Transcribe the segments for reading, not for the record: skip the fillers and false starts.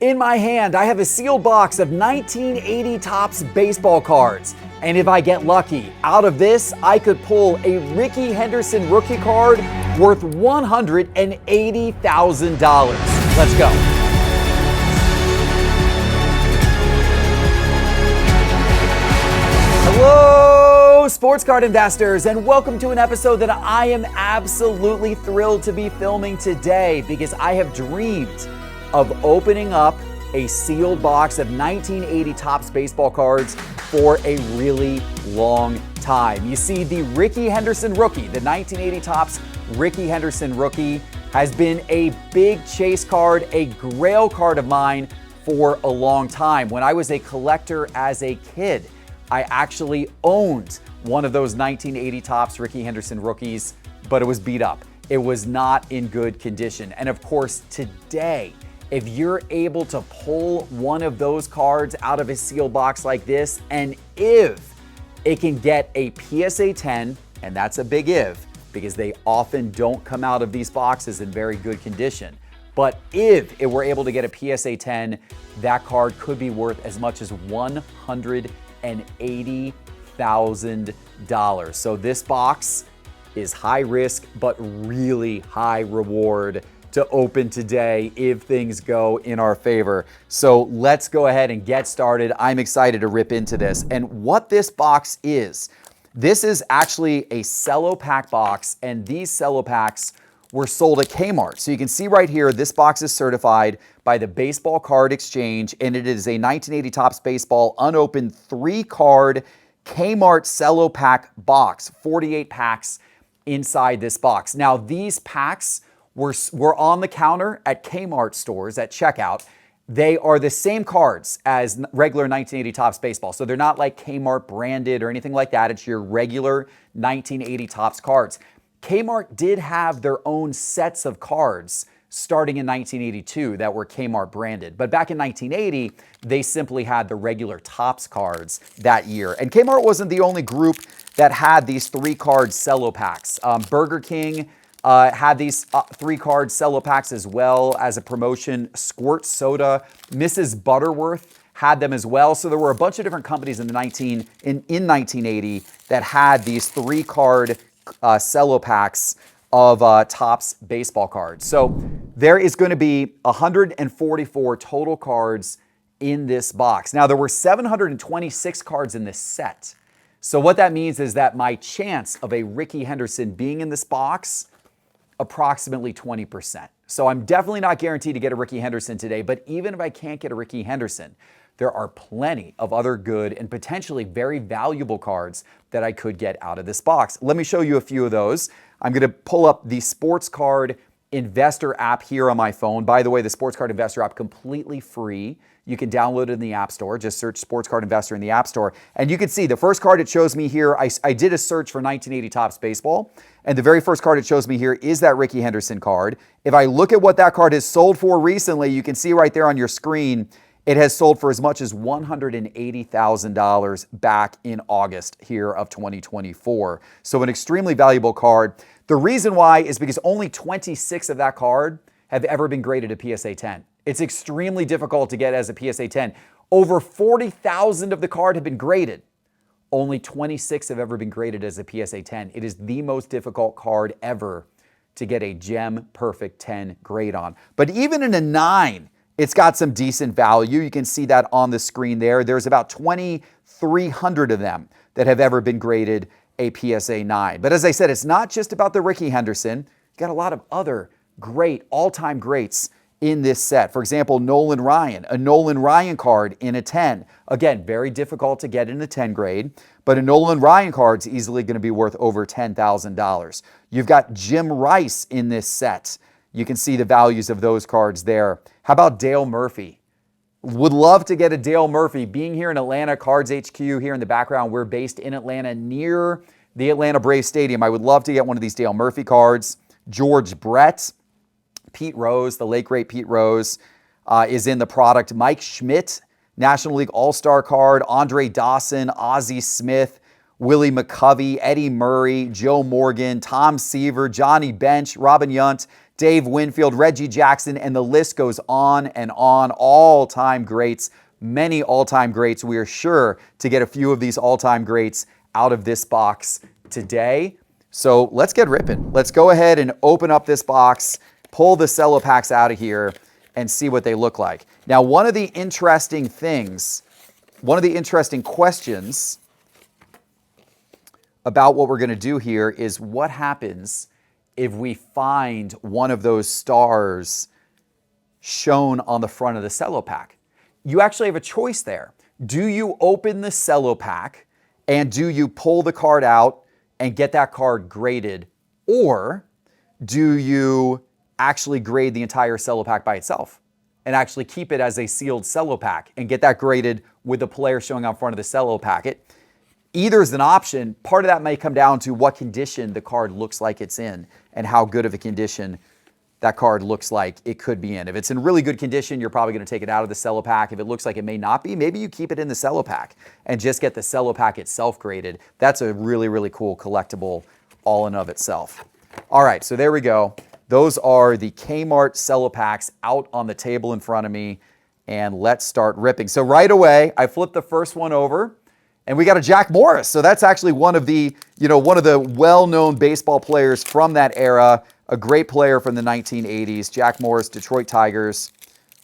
In my hand, I have a sealed box of 1980 Topps baseball cards. And if I get lucky, out of this, I could pull a Rickey Henderson rookie card worth $180,000. Let's go. Hello, sports card investors, and welcome to an episode that I am absolutely thrilled to be filming today because I have dreamed of opening up a sealed box of 1980 Topps baseball cards for a really long time. You see, the Rickey Henderson Rookie, the 1980 Topps Rickey Henderson Rookie, has been a big chase card, a grail card of mine for a long time. When I was a collector as a kid, I actually owned one of those 1980 Topps Rickey Henderson Rookies, but it was beat up. It was not in good condition. And of course, today, if you're able to pull one of those cards out of a sealed box like this, and if it can get a PSA 10, and that's a big if, because they often don't come out of these boxes in very good condition. But if it were able to get a PSA 10, that card could be worth as much as $180,000. So this box is high risk, but really high reward to open today if things go in our favor. So let's go ahead and get started. I'm excited to rip into this. And what this box is, this is actually a cello pack box, and these cello packs were sold at Kmart. So you can see right here, this box is certified by the Baseball Card Exchange, and it is a 1980 Topps Baseball unopened 3-card Kmart cello pack box, 48 packs inside this box. Now, these packs were on the counter at Kmart stores at checkout. They are the same cards as regular 1980 Topps baseball. So they're not like Kmart branded or anything like that. It's your regular 1980 Topps cards. Kmart did have their own sets of cards starting in 1982 that were Kmart branded. But back in 1980, they simply had the regular Topps cards that year. And Kmart wasn't the only group that had these 3-card cello packs. Burger King had these 3-card cello packs as well as a promotion. Squirt Soda, Mrs. Butterworth had them as well. So there were a bunch of different companies in 1980 that had these 3-card cello packs of Topps baseball cards. So there is going to be 144 total cards in this box. Now, there were 726 cards in this set. So what that means is that my chance of a Rickey Henderson being in this box, approximately 20%. So I'm definitely not guaranteed to get a Rickey Henderson today, but even if I can't get a Rickey Henderson, there are plenty of other good and potentially very valuable cards that I could get out of this box. Let me show you a few of those. I'm going to pull up the Sports Card Investor app here on my phone. By the way, the Sports Card Investor app, completely free. You can download it in the App Store. Just search Sports Card Investor in the App Store. And you can see the first card it shows me here, I did a search for 1980 Topps Baseball, and the very first card it shows me here is that Rickey Henderson card. If I look at what that card has sold for recently, you can see right there on your screen, it has sold for as much as $180,000 back in August here of 2024. So an extremely valuable card. The reason why is because only 26 of that card have ever been graded a PSA 10. It's extremely difficult to get as a PSA 10. Over 40,000 of the card have been graded. Only 26 have ever been graded as a PSA 10. It is the most difficult card ever to get a gem perfect 10 grade on. But even in a 9, it's got some decent value. You can see that on the screen there. There's about 2,300 of them that have ever been graded a PSA 9. But as I said, it's not just about the Rickey Henderson. You got a lot of other great, all-time greats in this set. For example, Nolan Ryan, a Nolan Ryan card in a 10. Again, very difficult to get in a 10 grade, but a Nolan Ryan card is easily going to be worth over $10,000. You've got Jim Rice in this set. You can see the values of those cards there. How about Dale Murphy? Would love to get a Dale Murphy. Being here in Atlanta, Cards HQ here in the background, we're based in Atlanta near the Atlanta Braves Stadium. I would love to get one of these Dale Murphy cards. George Brett, Pete Rose, the late great Pete Rose, is in the product. Mike Schmidt, National League All-Star card. Andre Dawson, Ozzie Smith, Willie McCovey, Eddie Murray, Joe Morgan, Tom Seaver, Johnny Bench, Robin Yount, Dave Winfield, Reggie Jackson, and the list goes on and on. All-time greats, many all-time greats. We are sure to get a few of these all-time greats out of this box today. So let's get ripping. Let's go ahead and open up this box, pull the cello packs out of here, and see what they look like. Now, one of the interesting questions about what we're going to do here is what happens if we find one of those stars shown on the front of the cello pack. You actually have a choice there. Do you open the cello pack and do you pull the card out and get that card graded, or do you actually grade the entire cello pack by itself and actually keep it as a sealed cello pack and get that graded with the player showing on front of the cello packet? Either is an option. Part of that may come down to what condition the card looks like it's in and how good of a condition that card looks like it could be in. If it's in really good condition, you're probably going to take it out of the cello pack. If it looks like it may not be, maybe you keep it in the cello pack and just get the cello pack itself graded. That's a really, really cool collectible all in of itself. All right, so there we go. Those are the Kmart cello packs out on the table in front of me, and let's start ripping. So right away, I flipped the first one over, and we got a Jack Morris. So that's actually one of the well-known baseball players from that era, a great player from the 1980s, Jack Morris, Detroit Tigers.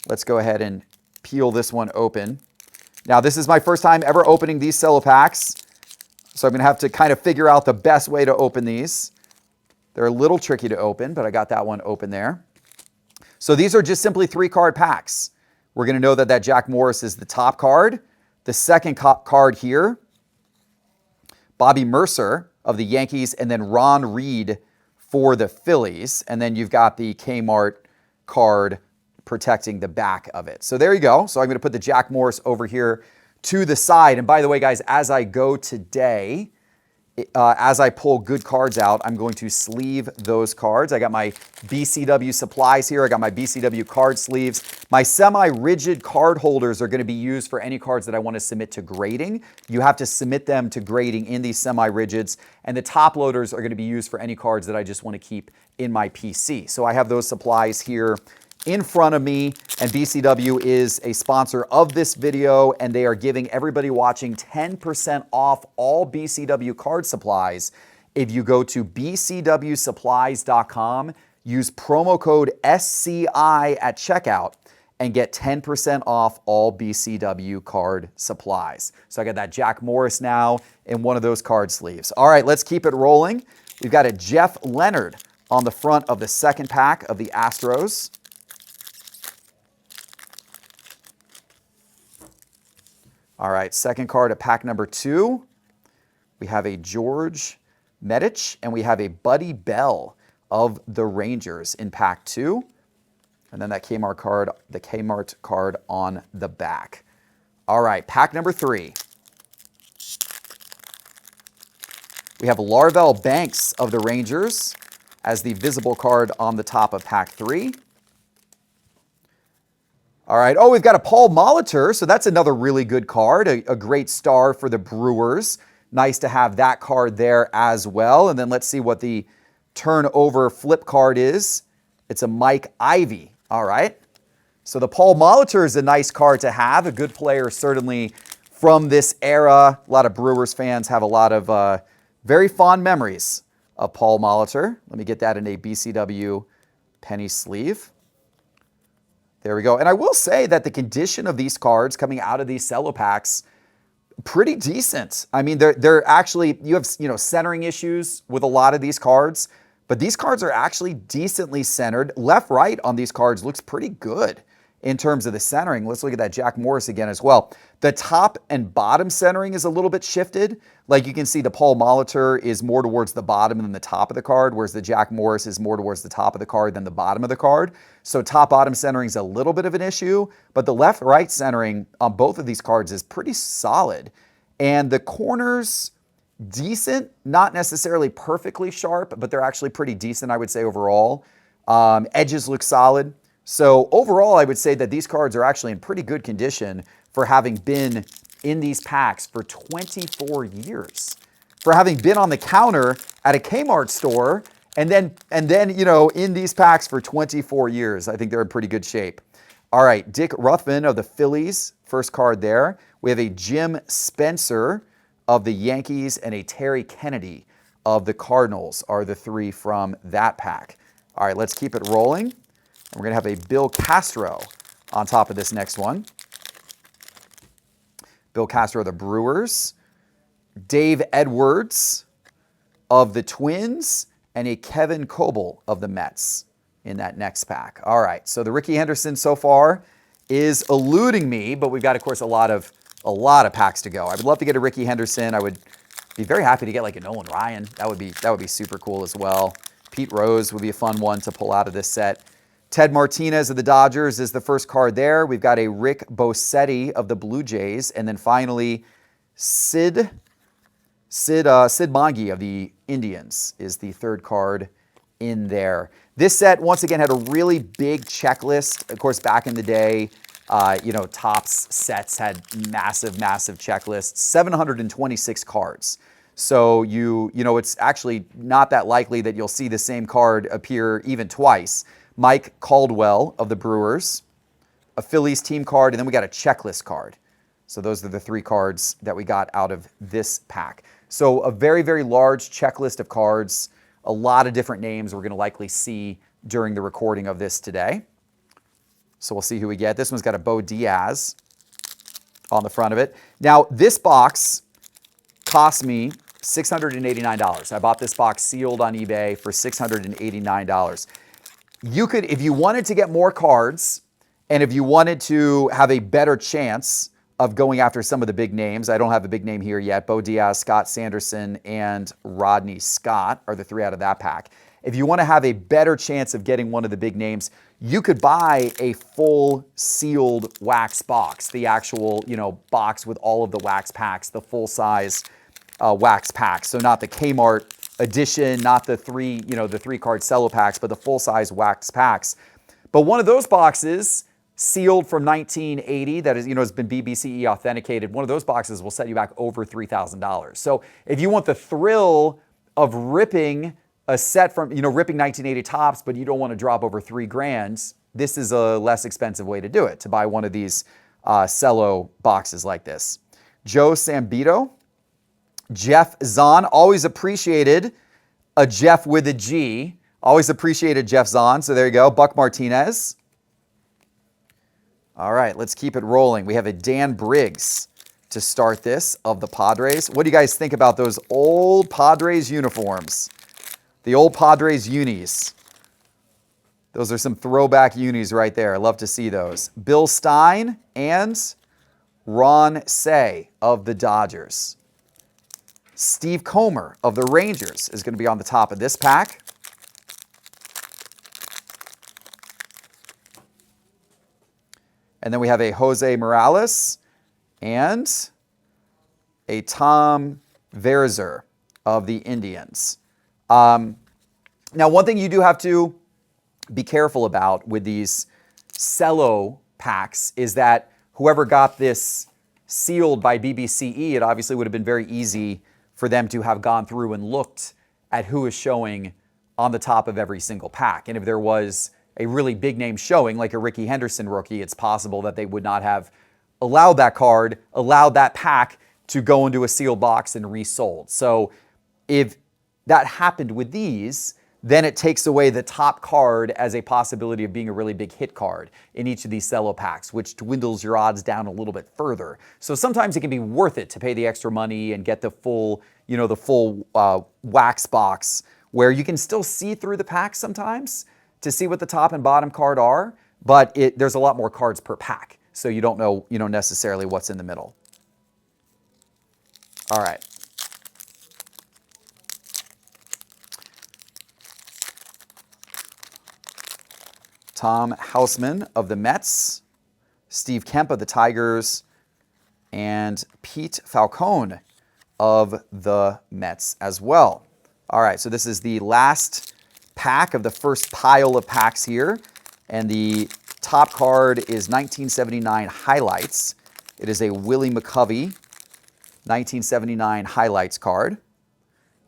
Let's go ahead and peel this one open. Now, this is my first time ever opening these cello packs, so I'm going to have to kind of figure out the best way to open these. They're a little tricky to open, but I got that one open there. So these are just simply 3-card packs. We're going to know that that Jack Morris is the top card. The second card here, Bobby Mercer of the Yankees, and then Ron Reed for the Phillies. And then you've got the Kmart card protecting the back of it. So there you go. So I'm going to put the Jack Morris over here to the side. And by the way, guys, as I go today, as I pull good cards out, I'm going to sleeve those cards. I got my BCW supplies here. I got my BCW card sleeves. My semi-rigid card holders are going to be used for any cards that I want to submit to grading. You have to submit them to grading in these semi-rigids. And the top loaders are going to be used for any cards that I just want to keep in my PC. So I have those supplies here in front of me, and BCW is a sponsor of this video, and they are giving everybody watching 10% off all BCW card supplies. If you go to bcwsupplies.com, use promo code SCI at checkout, and get 10% off all BCW card supplies. So I got that Jack Morris now in one of those card sleeves. All right, let's keep it rolling. We've got a Jeff Leonard on the front of the second pack of the Astros. All right, second card of pack number 2. We have a George Medich, and we have a Buddy Bell of the Rangers in pack 2. And then that Kmart card, the Kmart card on the back. All right, pack number 3. We have Larvell Banks of the Rangers as the visible card on the top of pack 3. All right, oh, we've got a Paul Molitor, so that's another really good card, a great star for the Brewers. Nice to have that card there as well. And then let's see what the turnover flip card is. It's a Mike Ivy, all right. So the Paul Molitor is a nice card to have, a good player certainly from this era. A lot of Brewers fans have a lot of very fond memories of Paul Molitor. Let me get that in a BCW penny sleeve. There we go. And I will say that the condition of these cards coming out of these cello packs, pretty decent. I mean, they're actually, you have centering issues with a lot of these cards, but these cards are actually decently centered. Left, right on these cards looks pretty good in terms of the centering. Let's look at that Jack Morris again as well. The top and bottom centering is a little bit shifted. Like you can see the Paul Molitor is more towards the bottom than the top of the card, whereas the Jack Morris is more towards the top of the card than the bottom of the card. So top-bottom centering is a little bit of an issue, but the left-right centering on both of these cards is pretty solid. And the corners, decent, not necessarily perfectly sharp, but they're actually pretty decent, I would say, overall. Edges look solid. So overall, I would say that these cards are actually in pretty good condition for having been in these packs for 24 years. For having been on the counter at a Kmart store And then, you know, in these packs for 24 years, I think they're in pretty good shape. All right, Dick Ruthven of the Phillies, first card there. We have a Jim Spencer of the Yankees and a Terry Kennedy of the Cardinals are the three from that pack. All right, let's keep it rolling. And we're going to have a Bill Castro on top of this next one. Bill Castro of the Brewers. Dave Edwards of the Twins and a Kevin Coble of the Mets in that next pack. All right, so the Rickey Henderson so far is eluding me, but we've got, of course, a lot of packs to go. I would love to get a Rickey Henderson. I would be very happy to get like a Nolan Ryan. That would be super cool as well. Pete Rose would be a fun one to pull out of this set. Ted Martinez of the Dodgers is the first card there. We've got a Rick Bosetti of the Blue Jays, and then finally Sid Monge of the Indians is the third card in there. This set, once again, had a really big checklist. Of course, back in the day, you know, Topps sets had massive checklists, 726 cards. So you know, it's actually not that likely that you'll see the same card appear even twice. Mike Caldwell of the Brewers, a Phillies team card, and then we got a checklist card. So those are the three cards that we got out of this pack. So a very large checklist of cards, a lot of different names we're going to likely see during the recording of this today. So we'll see who we get. This one's got a Bo Diaz on the front of it. Now, this box cost me $689. I bought this box sealed on eBay for $689. You could, if you wanted to get more cards, and if you wanted to have a better chance of going after some of the big names, I don't have a big name here yet. Bo Diaz, Scott Sanderson, and Rodney Scott are the three out of that pack. If you want to have a better chance of getting one of the big names, you could buy a full sealed wax box, the actual, you know, box with all of the wax packs, the full size wax packs. So not the Kmart edition, not the three card cello packs, but the full size wax packs. But one of those boxes, sealed from 1980, that is, you know, has been BBCE authenticated, one of those boxes will set you back over $3,000. So if you want the thrill of ripping a set from, you know, ripping 1980 Topps, but you don't want to drop over $3,000, this is a less expensive way to do it, to buy one of these cello boxes like this. Joe Sambito, Jeff Zahn, always appreciated a Jeff with a G, always appreciated Jeff Zahn, so there you go. Buck Martinez. All right, let's keep it rolling. We have a Dan Briggs to start this of the Padres. What do you guys think about those old Padres uniforms? The old Padres unis. Those are some throwback unis right there. I love to see those. Bill Stein and Ron Say of the Dodgers. Steve Comer of the Rangers is going to be on the top of this pack. And then we have a Jose Morales and a Tom Verzer of the Indians. Now, one thing you do have to be careful about with these cello packs is that whoever got this sealed by BBCE, it obviously would have been very easy for them to have gone through and looked at who is showing on the top of every single pack. And if there was a really big name showing, like a Rickey Henderson rookie, it's possible that they would not have allowed that card, allowed that pack to go into a sealed box and resold. So if that happened with these, then it takes away the top card as a possibility of being a really big hit card in each of these cello packs, which dwindles your odds down a little bit further. So sometimes it can be worth it to pay the extra money and get the full, you know, the full wax box where you can still see through the pack sometimes to see what the top and bottom card are, but there's a lot more cards per pack, so you don't know, necessarily what's in the middle. All right. Tom Houseman of the Mets, Steve Kemp of the Tigers, and Pete Falcone of the Mets as well. All right, so this is the last pack of the first pile of packs here, and the top card is 1979 Highlights. It is a Willie McCovey 1979 Highlights card.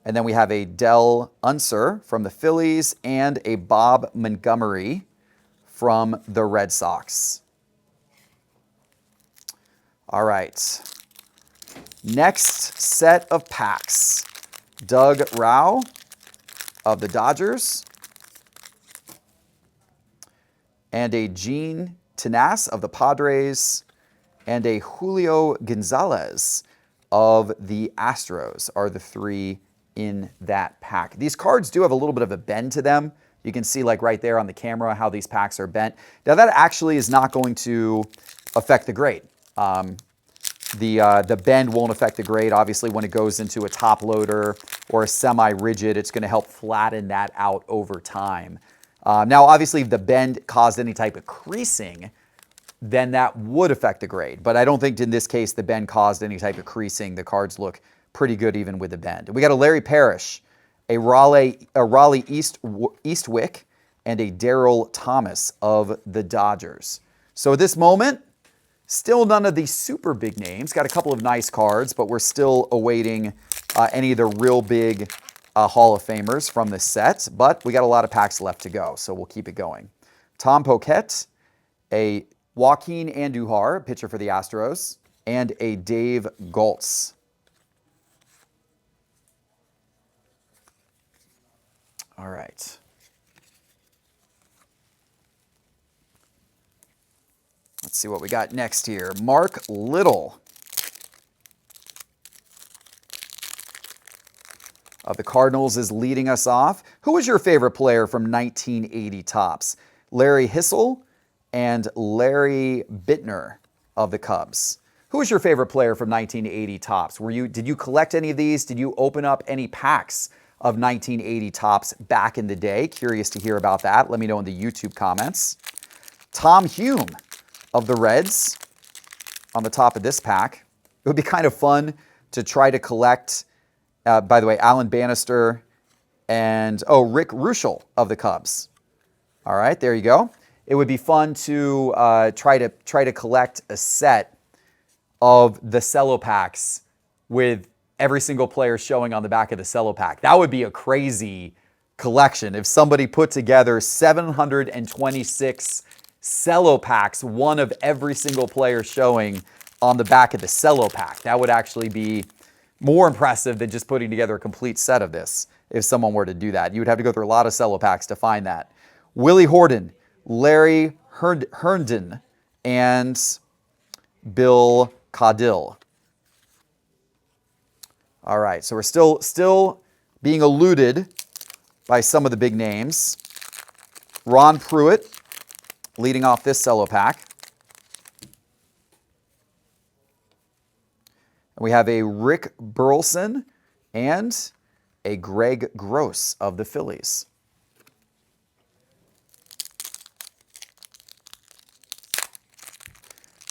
And then we have a Dell Unser from the Phillies and a Bob Montgomery from the Red Sox. All right. Next set of packs. Doug Rao of the Dodgers. And a Gene Tenace of the Padres. And a Julio Gonzalez of the Astros are the three in that pack. These cards do have a little bit of a bend to them. You can see like right there on the camera how these packs are bent. Now that actually is not going to affect the grade. The bend won't affect the grade. Obviously, when it goes into a top loader or a semi-rigid, it's going to help flatten that out over time. Now, obviously, if the bend caused any type of creasing, then that would affect the grade. But I don't think in this case the bend caused any type of creasing. The cards look pretty good even with the bend. We got a Larry Parrish, a Raleigh Eastwick, and a Darryl Thomas of the Dodgers. So at this moment, still none of these super big names. Got a couple of nice cards, but we're still awaiting any of the real big Hall of Famers from this set. But we got a lot of packs left to go, so we'll keep it going. Tom Poquette, a Joaquin Andujar, pitcher for the Astros, and a Dave Goltz. All right. Let's see what we got next here. Mark Little of the Cardinals is leading us off. Who was your favorite player from 1980 Topps? Larry Hissel and Larry Bittner of the Cubs. Who was your favorite player from 1980 Topps? Did you collect any of these? Did you open up any packs of 1980 Topps back in the day? Curious to hear about that. Let me know in the YouTube comments. Tom Hume of the Reds on the top of this pack. It would be kind of fun to try to collect, by the way, Alan Bannister and, Rick Ruschel of the Cubs. All right, there you go. It would be fun to try to collect a set of the cello packs with every single player showing on the back of the cello pack. That would be a crazy collection if somebody put together 726 cello packs, one of every single player showing on the back of the cello pack. That would actually be more impressive than just putting together a complete set of this if someone were to do that. You would have to go through a lot of cello packs to find that. Willie Horton, Larry Herndon, and Bill Caudill. All right, so we're still being eluded by some of the big names. Ron Pruitt leading off this cello pack. We have a Rick Burleson and a Greg Gross of the Phillies.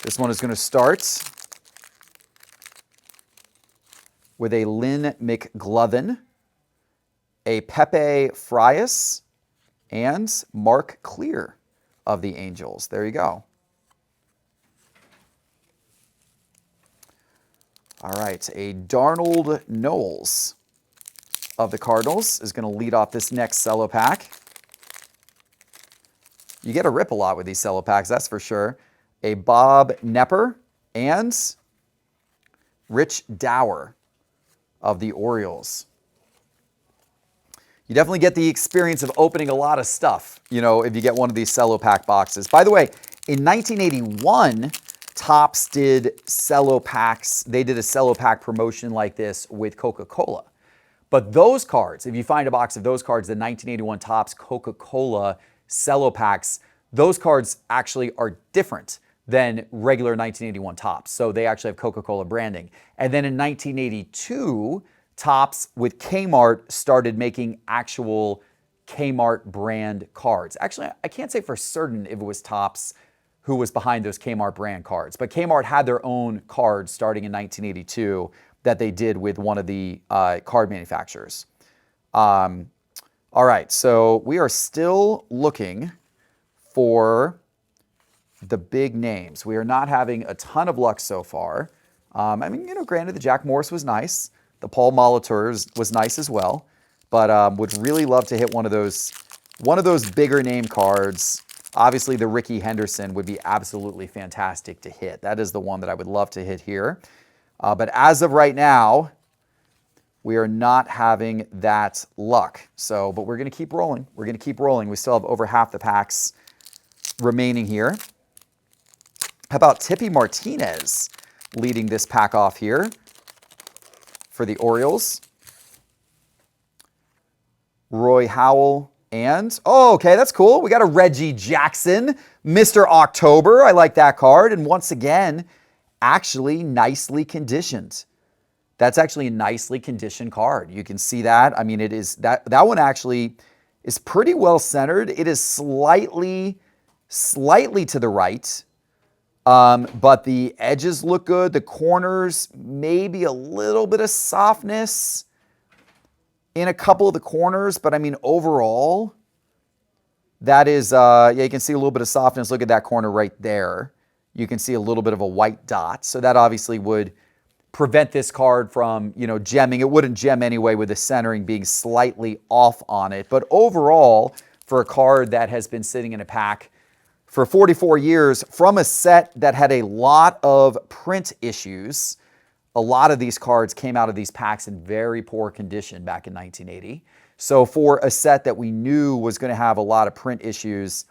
This one is going to start with a Lynn McGlovin, a Pepe Frias, and Mark Clear of the Angels. There you go. All right, a Darnold Knowles of the Cardinals is going to lead off this next cello pack. You get a rip a lot with these cello packs, that's for sure. A Bob Nepper and Rich Dower of the Orioles. You definitely get the experience of opening a lot of stuff, if you get one of these cello pack boxes. By the way, in 1981, Topps did cello packs. They did a cello pack promotion like this with Coca-Cola. But those cards, if you find a box of those cards, the 1981 Topps Coca-Cola cello packs, those cards actually are different than regular 1981 Topps. So they actually have Coca-Cola branding. And then in 1982, Topps with Kmart started making actual Kmart brand cards. Actually, I can't say for certain if it was Topps who was behind those Kmart brand cards, but Kmart had their own cards starting in 1982 that they did with one of the card manufacturers. All right, so we are still looking for the big names. We are not having a ton of luck so far. Granted, the Jack Morris was nice, The Paul Molitor was nice as well, but would really love to hit one of those bigger name cards. Obviously, the Rickey Henderson would be absolutely fantastic to hit. That is the one that I would love to hit here. But as of right now, we are not having that luck. So, but we're going to keep rolling. We're going to keep rolling. We still have over half the packs remaining here. How about Tippy Martinez leading this pack off here for the Orioles? Roy Howell and, oh, okay, that's cool. We got a Reggie Jackson, Mr. October. I like that card. And once again, actually nicely conditioned. That's actually a nicely conditioned card. You can see that. I mean, it is that one actually is pretty well centered. It is slightly to the right, but the edges look good. The corners, maybe a little bit of softness in a couple of the corners, but I mean, overall, that is, yeah, you can see a little bit of softness. Look at that corner right there. You can see a little bit of a white dot. So that obviously would prevent this card from, you know, gemming. It wouldn't gem anyway with the centering being slightly off on it. But overall, for a card that has been sitting in a pack for 44 years from a set that had a lot of print issues, a lot of these cards came out of these packs in very poor condition back in 1980. So for a set that we knew was going to have a lot of print issues,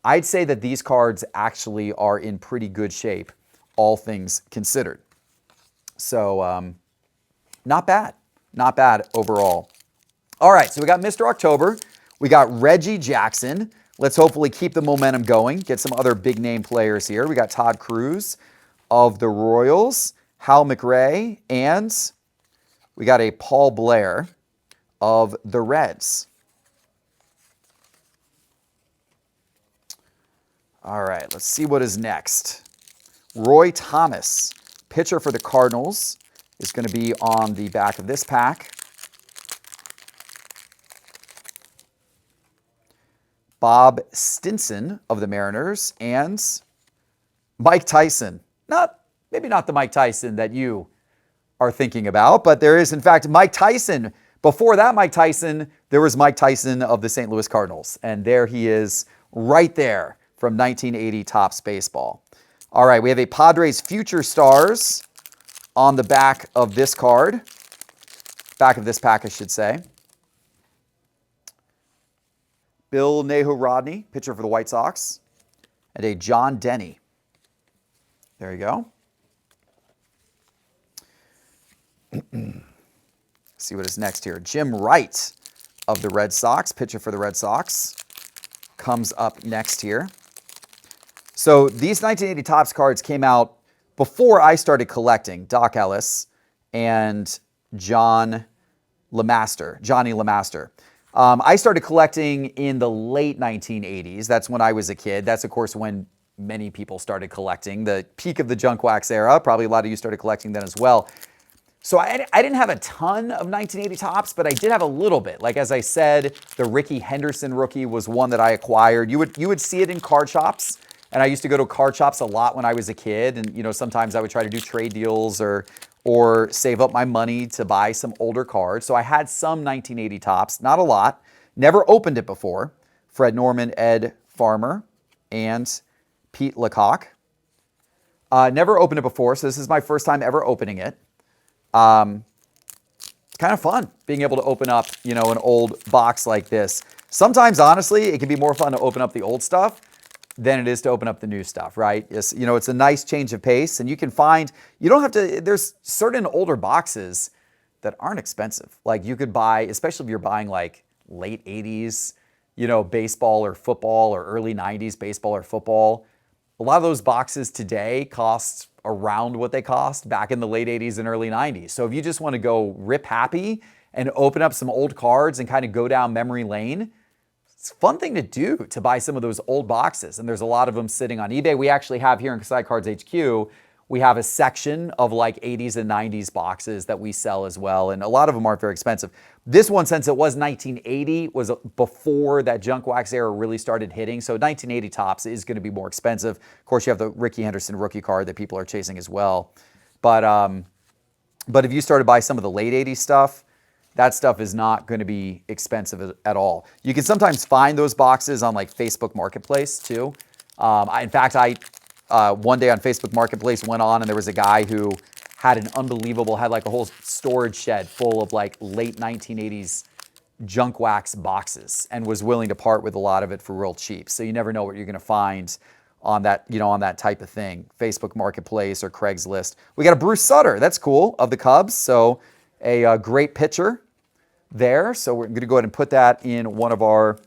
I'd say that these cards actually are in pretty good shape, all things considered. So not bad overall. All right, so we got Mr. October. We got Reggie Jackson. Let's hopefully keep the momentum going, get some other big name players here. We got Todd Cruz of the Royals, Hal McRae, and we got a Paul Blair of the Reds. All right, let's see what is next. Roy Thomas, pitcher for the Cardinals, is going to be on the back of this pack. Bob Stinson of the Mariners, and Mike Tyson. Maybe not the Mike Tyson that you are thinking about, but there is, in fact, Mike Tyson. Before that Mike Tyson, there was Mike Tyson of the St. Louis Cardinals, and there he is right there from 1980 Topps Baseball. All right, we have a Padres Future Stars on the back of this card. Back of this pack, I should say. Bill Nehu-Rodney, pitcher for the White Sox, and a John Denny. There you go. See what is next here. Jim Wright of the Red Sox, pitcher for the Red Sox, comes up next here. So these 1980 Topps cards came out before I started collecting. Doc Ellis and Johnny LeMaster. I started collecting in the late 1980s. That's when I was a kid. That's, of course, when many people started collecting. The peak of the junk wax era. Probably a lot of you started collecting then as well. So I didn't have a ton of 1980 Topps, but I did have a little bit. Like, as I said, the Rickey Henderson rookie was one that I acquired. You would see it in card shops. And I used to go to card shops a lot when I was a kid. And, you know, sometimes I would try to do trade deals or save up my money to buy some older cards. So I had some 1980 Topps, not a lot. Never opened it before. Fred Norman, Ed Farmer, and Pete Lecoq. Never opened it before, so this is my first time ever opening it. It's kind of fun being able to open up, you know, an old box like this. Sometimes, honestly, it can be more fun to open up the old stuff than it is to open up the new stuff, right? It's, you know, it's a nice change of pace, and you can find, you don't have to, there's certain older boxes that aren't expensive. Like, you could buy, especially if you're buying like late 80s, you know, baseball or football, or early 90s baseball or football. A lot of those boxes today cost around what they cost back in the late 80s and early 90s. So if you just want to go rip happy and open up some old cards and kind of go down memory lane, it's a fun thing to do, to buy some of those old boxes. And there's a lot of them sitting on eBay. We actually have here in Side Cards HQ, we have a section of like 80s and 90s boxes that we sell as well. And a lot of them aren't very expensive. This one, since it was 1980, was before that junk wax era really started hitting. So 1980 Topps is going to be more expensive. Of course, you have the Rickey Henderson rookie card that people are chasing as well. But But if you started to buy some of the late 80s stuff, that stuff is not going to be expensive at all. You can sometimes find those boxes on like Facebook Marketplace too. In fact, one day on Facebook Marketplace went on and there was a guy who had had like a whole storage shed full of like late 1980s junk wax boxes and was willing to part with a lot of it for real cheap. So you never know what you're going to find on that, on that type of thing. Facebook Marketplace or Craigslist. We got a Bruce Sutter. That's cool, of the Cubs. So a great pitcher there. So we're going to go ahead and put that in one of our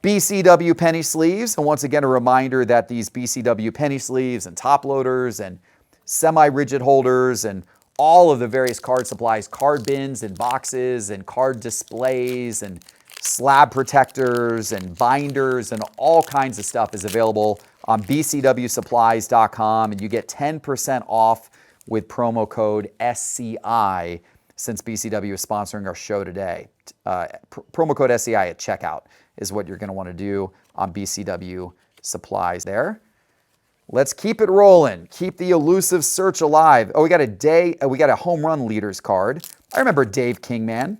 BCW penny sleeves. And once again, a reminder that these BCW penny sleeves and top loaders and semi-rigid holders and all of the various card supplies, card bins and boxes and card displays and slab protectors and binders and all kinds of stuff is available on bcwsupplies.com, and you get 10% off with promo code SCI since BCW is sponsoring our show today. Promo code SCI at checkout is what you're going to want to do on BCW Supplies there. Let's keep it rolling. Keep the elusive search alive. Oh, we got a home run leaders card. I remember Dave Kingman.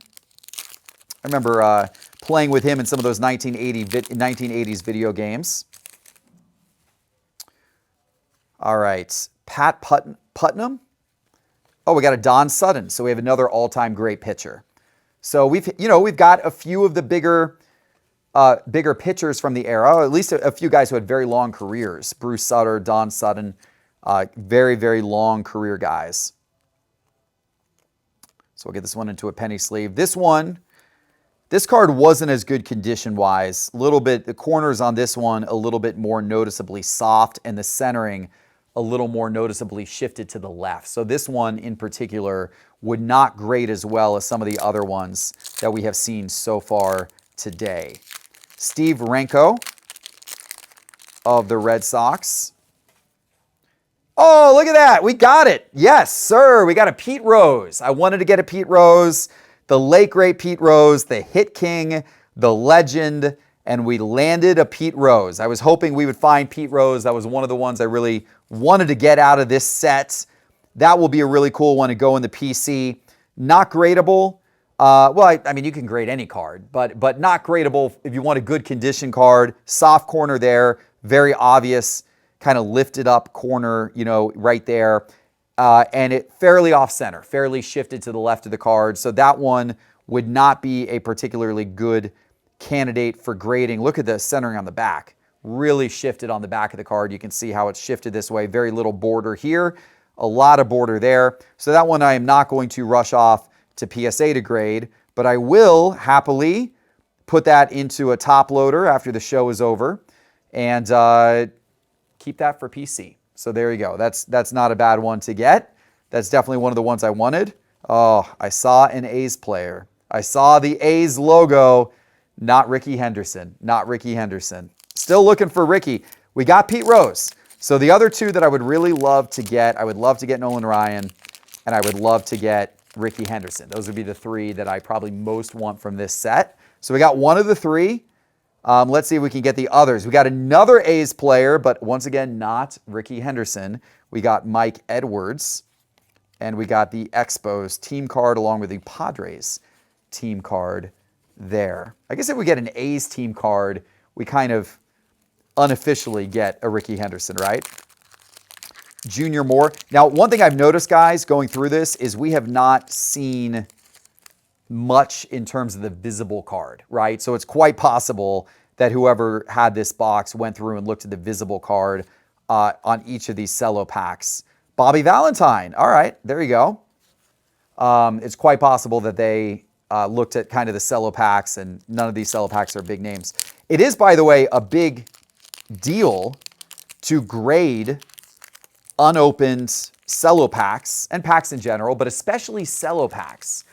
I remember playing with him in some of those 1980s video games. All right, Pat Putnam. Oh, we got a Don Sutton. So we have another all-time great pitcher. So we've got a few of the bigger pitchers from the era, at least a few guys who had very long careers. Bruce Sutter, Don Sutton, very, very long career guys. So we'll get this one into a penny sleeve. This card wasn't as good condition-wise. The corners on this one a little bit more noticeably soft, and the centering a little more noticeably shifted to the left. So this one in particular would not grade as well as some of the other ones that we have seen so far today. Steve Renko of the Red Sox. Oh, look at that. We got it. Yes, sir. We got a Pete Rose. I wanted to get a Pete Rose, the late great Pete Rose, the hit king, the legend, and we landed a Pete Rose. I was hoping we would find Pete Rose. That was one of the ones I really wanted to get out of this set. That will be a really cool one to go in the PC. Not gradable. I mean, you can grade any card, but not gradable if you want a good condition card. Soft corner there, very obvious, kind of lifted up corner, right there. And it fairly off center, fairly shifted to the left of the card. So that one would not be a particularly good candidate for grading. Look at the centering on the back. Really shifted on the back of the card. You can see how it's shifted this way. Very little border here, a lot of border there. So that one I am not going to rush off to PSA to grade, but I will happily put that into a top loader after the show is over and keep that for PC. So there you go. That's not a bad one to get. That's definitely one of the ones I wanted. Oh, I saw an A's player. I saw the A's logo. Not Rickey Henderson. Not Rickey Henderson. Still looking for Rickey. We got Pete Rose. So the other two that I would really love to get, I would love to get Nolan Ryan, and I would love to get Rickey Henderson. Those would be the three that I probably most want from this set. So we got one of the three. Let's see if we can get the others. We got another A's player, but once again, not Rickey Henderson. We got Mike Edwards, and we got the Expos team card along with the Padres team card there. I guess if we get an A's team card, we kind of unofficially get a Rickey Henderson, right? Junior Moore. Now, one thing I've noticed, guys, going through this is we have not seen much in terms of the visible card, right? So it's quite possible that whoever had this box went through and looked at the visible card on each of these cello packs. Bobby Valentine. All right, there you go. It's quite possible that they looked at kind of the cello packs, and none of these cello packs are big names. It is, by the way, a big deal to grade unopened cello packs and packs in general, but especially cello packs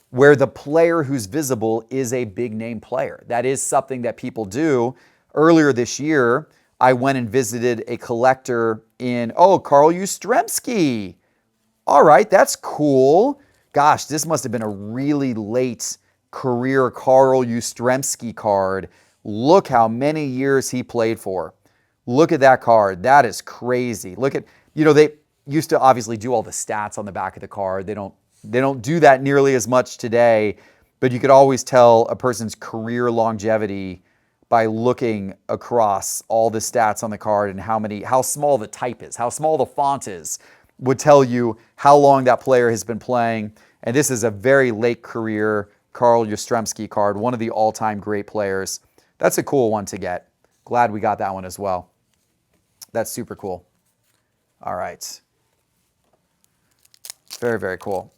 where the player who's visible is a big name player. That is something that people do. Earlier this year, I went and visited a collector in, Carl Yastrzemski. All right, that's cool. Gosh, this must have been a really late career Carl Yastrzemski card. Look how many years he played for. Look at that card. That is crazy. Look at, they used to obviously do all the stats on the back of the card. They don't They don't do that nearly as much today, but you could always tell a person's career longevity by looking across all the stats on the card and how small the type is, how small the font is, would tell you how long that player has been playing. And this is a very late career Carl Yastrzemski card, one of the all-time great players. That's a cool one to get. Glad we got that one as well. That's super cool. All right. Very, very cool.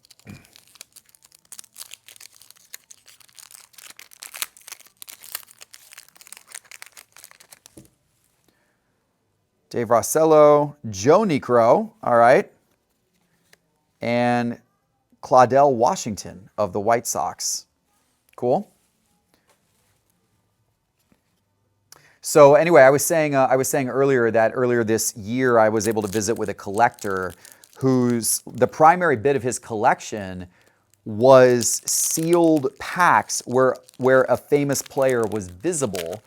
Dave Rossello, Joe Niekro, all right, and Claudell Washington of the White Sox. Cool. So anyway, I was saying earlier that earlier this year I was able to visit with a collector the primary bit of his collection was sealed packs where a famous player was visible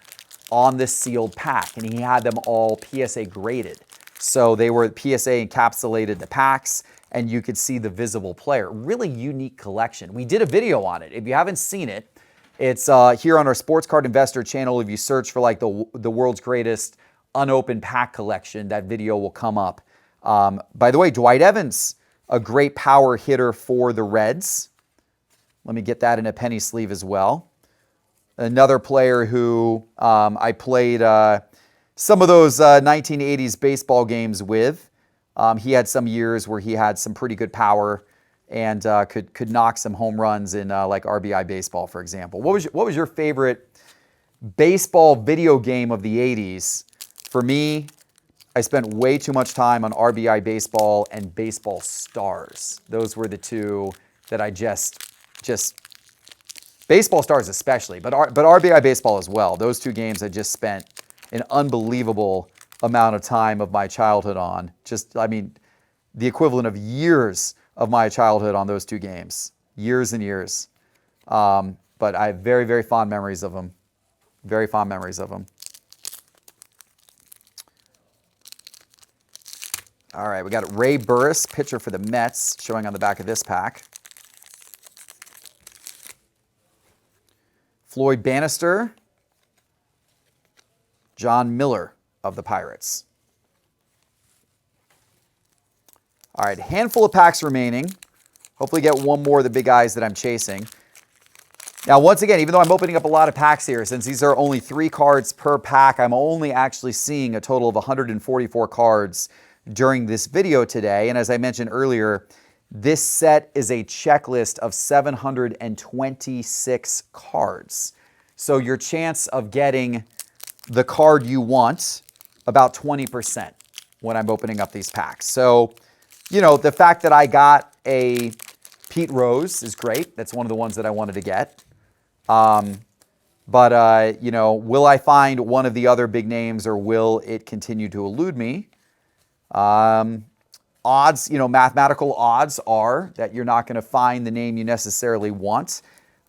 on this sealed pack, and he had them all PSA graded. So they were PSA encapsulated the packs, and you could see the visible player. Really unique collection. We did a video on it. If you haven't seen it, it's here on our Sports Card Investor channel. If you search for like the world's greatest unopened pack collection, that video will come up. By the way, Dwight Evans, a great power hitter for the Reds. Let me get that in a penny sleeve as well. Another player who I played some of those 1980s baseball games with. He had some years where he had some pretty good power and could knock some home runs in like RBI baseball, for example. What was your favorite baseball video game of the 80s? For me, I spent way too much time on RBI baseball and Baseball Stars. Those were the two that I just Baseball Stars especially, but RBI baseball as well. Those two games I just spent an unbelievable amount of time of my childhood on. I mean, the equivalent of years of my childhood on those two games. Years and years. But I have very, very fond memories of them. Very fond memories of them. All right, we got Ray Burris, pitcher for the Mets, showing on the back of this pack. Floyd Bannister, John Miller of the Pirates. All right, handful of packs remaining. Hopefully get one more of the big guys that I'm chasing. Now, once again, even though I'm opening up a lot of packs here, since these are only 3 cards per pack, I'm only actually seeing a total of 144 cards during this video today. And as I mentioned earlier, this set is a checklist of 726 cards. So your chance of getting the card you want, about 20% when I'm opening up these packs. So, you know, the fact that I got a Pete Rose is great. That's one of the ones that I wanted to get. You know, will I find one of the other big names, or will it continue to elude me? Odds, you know, mathematical odds are that you're not going to find the name you necessarily want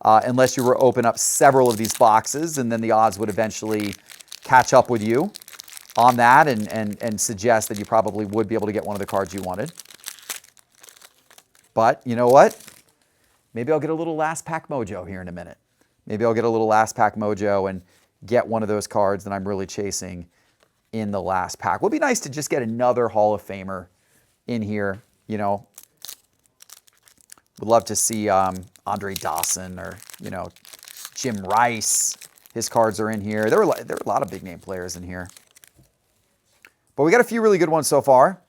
unless you were to open up several of these boxes, and then the odds would eventually catch up with you on that and suggest that you probably would be able to get one of the cards you wanted. But you know what? Maybe I'll get a little last pack mojo here in a minute. Maybe I'll get a little last pack mojo and get one of those cards that I'm really chasing in the last pack. It would be nice to just get another Hall of Famer in here, you know. Would love to see Andre Dawson or, you know, Jim Rice. His cards are in here. There are a lot of big name players in here. But we got a few really good ones so far.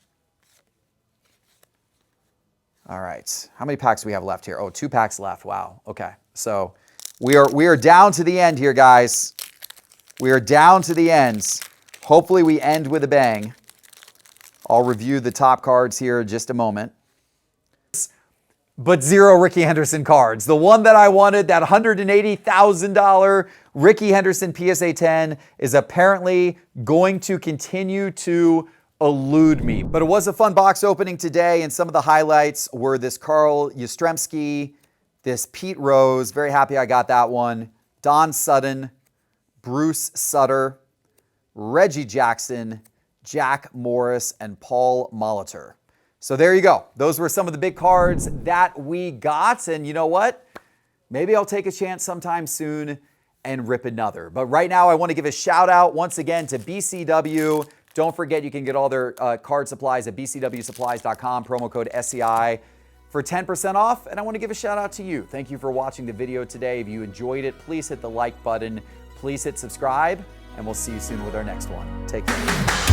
All right. How many packs do we have left here? Oh, 2 packs left. Wow. Okay. So we are down to the end here, guys. We are down to the end. Hopefully we end with a bang. I'll review the top cards here in just a moment. But 0 Rickey Henderson cards. The one that I wanted, that $180,000 Rickey Henderson PSA 10, is apparently going to continue to elude me. But it was a fun box opening today, and some of the highlights were this Carl Yastrzemski, this Pete Rose, very happy I got that one, Don Sutton, Bruce Sutter, Reggie Jackson, Jack Morris, and Paul Molitor. So there you go. Those were some of the big cards that we got. And you know what? Maybe I'll take a chance sometime soon and rip another. But right now, I want to give a shout out once again to BCW. Don't forget, you can get all their card supplies at bcwsupplies.com, promo code SCI for 10% off. And I want to give a shout out to you. Thank you for watching the video today. If you enjoyed it, please hit the like button. Please hit subscribe, and we'll see you soon with our next one. Take care.